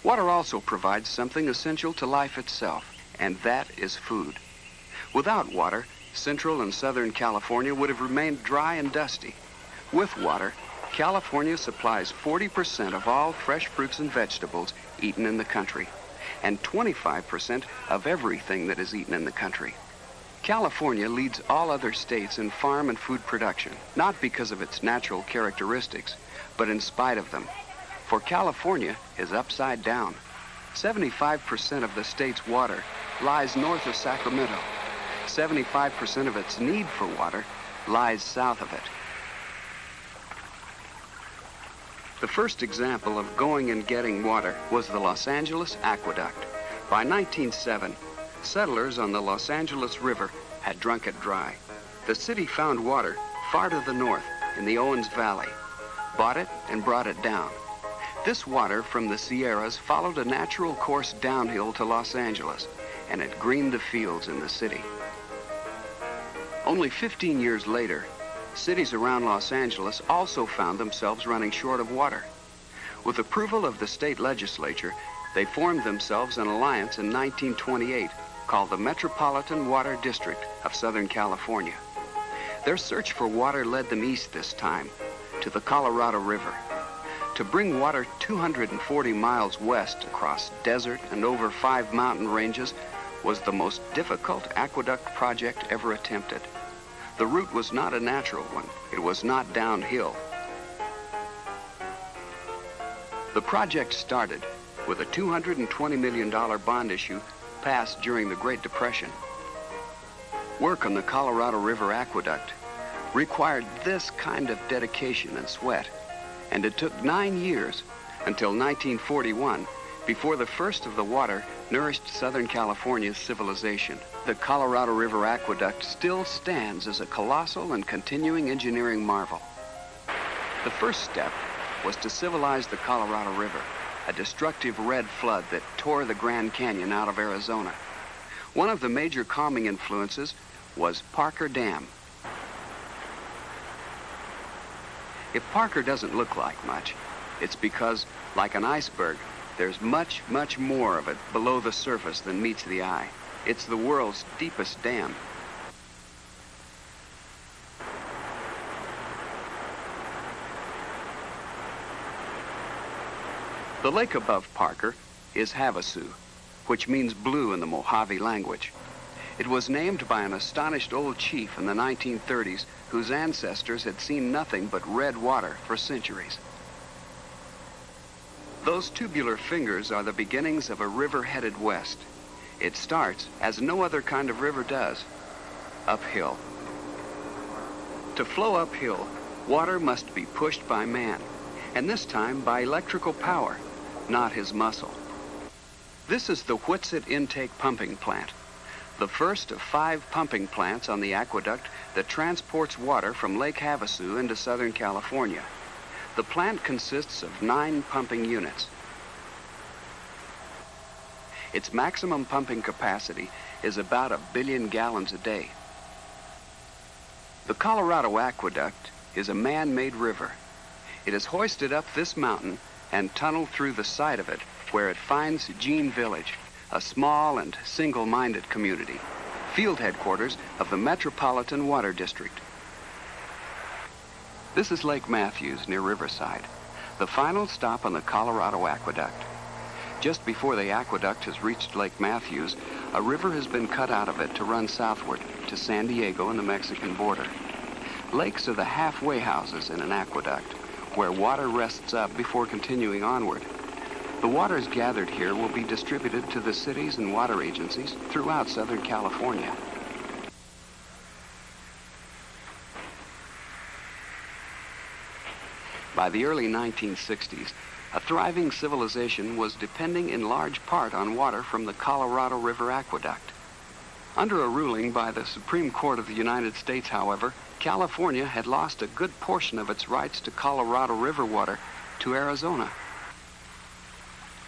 Water also provides something essential to life itself, and that is food. Without water, Central and Southern California would have remained dry and dusty. With water, California supplies 40% of all fresh fruits and vegetables eaten in the country, and 25% of everything that is eaten in the country. California leads all other states in farm and food production, not because of its natural characteristics, but in spite of them. For California is upside down. 75% of the state's water lies north of Sacramento. 75% of its need for water lies south of it. The first example of going and getting water was the Los Angeles Aqueduct. By 1907, settlers on the Los Angeles River had drunk it dry. The city found water far to the north in the Owens Valley, bought it and brought it down. This water from the Sierras followed a natural course downhill to Los Angeles, and it greened the fields in the city. Only 15 years later, cities around Los Angeles also found themselves running short of water. With approval of the state legislature, they formed themselves an alliance in 1928 called the Metropolitan Water District of Southern California. Their search for water led them east this time, to the Colorado River. To bring water 240 miles west across desert and over 5 mountain ranges was the most difficult aqueduct project ever attempted. The route was not a natural one. It was not downhill. The project started with a $220 million bond issue passed during the Great Depression. Work on the Colorado River Aqueduct required this kind of dedication and sweat, and it took 9 years until 1941 before the first of the water nourished Southern California's civilization. The Colorado River Aqueduct still stands as a colossal and continuing engineering marvel. The first step was to civilize the Colorado River, a destructive red flood that tore the Grand Canyon out of Arizona. One of the major calming influences was Parker Dam. If Parker doesn't look like much, it's because, like an iceberg, there's much, much more of it below the surface than meets the eye. It's the world's deepest dam. The lake above Parker is Havasu, which means blue in the Mojave language. It was named by an astonished old chief in the 1930s whose ancestors had seen nothing but red water for centuries. Those tubular fingers are the beginnings of a river headed west. It starts, as no other kind of river does, uphill. To flow uphill, water must be pushed by man, and this time by electrical power, not his muscle. This is the Whitsett Intake Pumping Plant, the first of 5 pumping plants on the aqueduct that transports water from Lake Havasu into Southern California. The plant consists of 9 pumping units. Its maximum pumping capacity is about 1 billion gallons a day. The Colorado Aqueduct is a man-made river. It is hoisted up this mountain and tunneled through the side of it where it finds Jean Village, a small and single-minded community, field headquarters of the Metropolitan Water District. This is Lake Matthews near Riverside, the final stop on the Colorado Aqueduct. Just before the aqueduct has reached Lake Matthews, a river has been cut out of it to run southward to San Diego and the Mexican border. Lakes are the halfway houses in an aqueduct, where water rests up before continuing onward. The waters gathered here will be distributed to the cities and water agencies throughout Southern California. By the early 1960s, a thriving civilization was depending in large part on water from the Colorado River Aqueduct. Under a ruling by the Supreme Court of the United States, however, California had lost a good portion of its rights to Colorado River water to Arizona.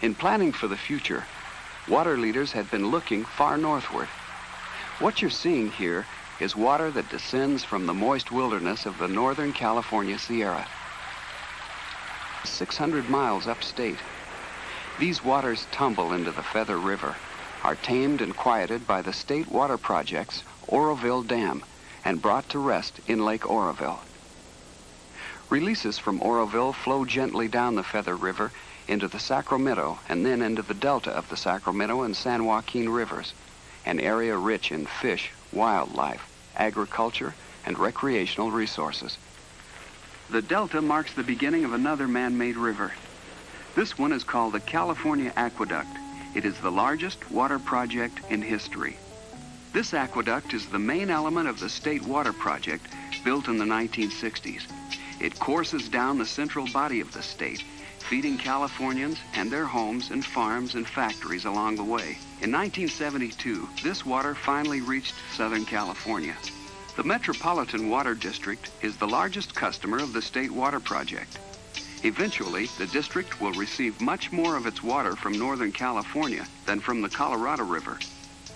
In planning for the future, water leaders had been looking far northward. What you're seeing here is water that descends from the moist wilderness of the Northern California Sierra. 600 miles upstate. These waters tumble into the Feather River, are tamed and quieted by the state water project's Oroville Dam and brought to rest in Lake Oroville. Releases from Oroville flow gently down the Feather River into the Sacramento and then into the delta of the Sacramento and San Joaquin rivers, an area rich in fish, wildlife, agriculture, and recreational resources. The delta marks the beginning of another man-made river. This one is called the California Aqueduct. It is the largest water project in history. This aqueduct is the main element of the state water project built in the 1960s. It courses down the central body of the state, feeding Californians and their homes and farms and factories along the way. In 1972, this water finally reached Southern California. The Metropolitan Water District is the largest customer of the state water project. Eventually, the district will receive much more of its water from Northern California than from the Colorado River.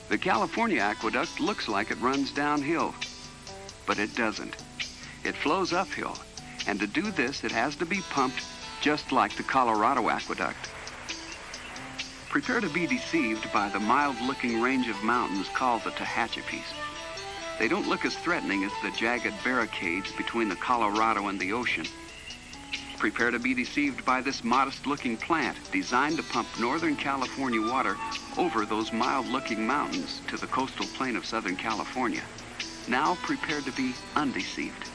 The California Aqueduct looks like it runs downhill, but it doesn't. It flows uphill, and to do this, it has to be pumped just like the Colorado Aqueduct. Prepare to be deceived by the mild-looking range of mountains called the Tehachapis. They don't look as threatening as the jagged barricades between the Colorado and the ocean. Prepare to be deceived by this modest-looking plant designed to pump Northern California water over those mild-looking mountains to the coastal plain of Southern California. Now prepare to be undeceived.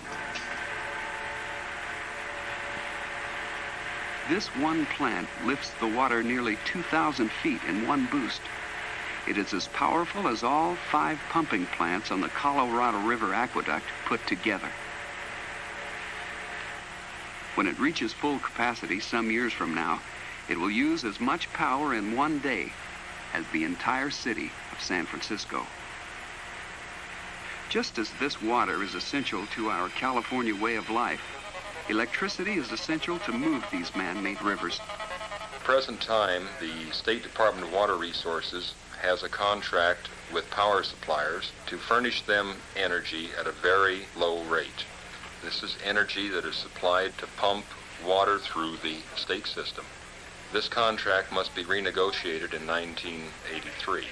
This one plant lifts the water nearly 2,000 feet in one boost. It is as powerful as all 5 pumping plants on the Colorado River Aqueduct put together. When it reaches full capacity some years from now, it will use as much power in one day as the entire city of San Francisco. Just as this water is essential to our California way of life, electricity is essential to move these man-made rivers. At the present time, the State Department of Water Resources has a contract with power suppliers to furnish them energy at a very low rate. This is energy that is supplied to pump water through the state system. This contract must be renegotiated in 1983.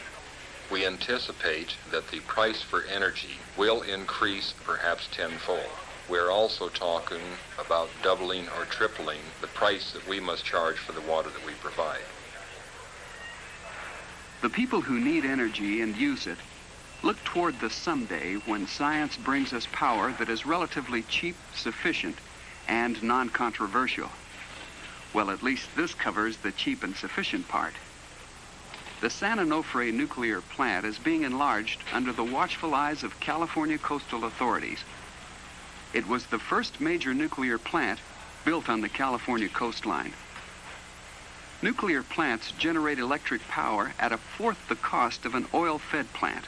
We anticipate that the price for energy will increase perhaps tenfold. We're also talking about doubling or tripling the price that we must charge for the water that we provide. The people who need energy and use it look toward the someday when science brings us power that is relatively cheap, sufficient, and non-controversial. Well, at least this covers the cheap and sufficient part. The San Onofre nuclear plant is being enlarged under the watchful eyes of California coastal authorities. It was the first major nuclear plant built on the California coastline. Nuclear plants generate electric power at 1/4 the cost of an oil-fed plant.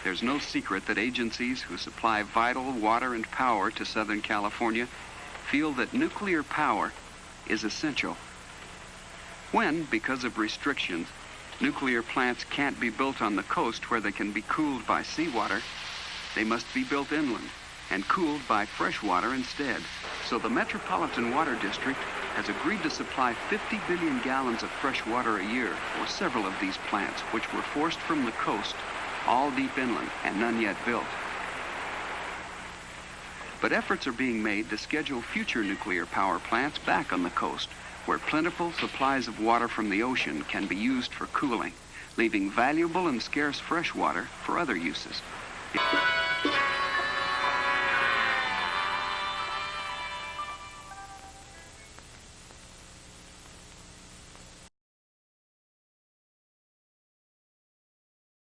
There's no secret that agencies who supply vital water and power to Southern California feel that nuclear power is essential. When, because of restrictions, nuclear plants can't be built on the coast where they can be cooled by seawater, they must be built inland and cooled by fresh water instead. So the Metropolitan Water District has agreed to supply 50 billion gallons of fresh water a year for several of these plants, which were forced from the coast, all deep inland and none yet built. But efforts are being made to schedule future nuclear power plants back on the coast, where plentiful supplies of water from the ocean can be used for cooling, leaving valuable and scarce fresh water for other uses.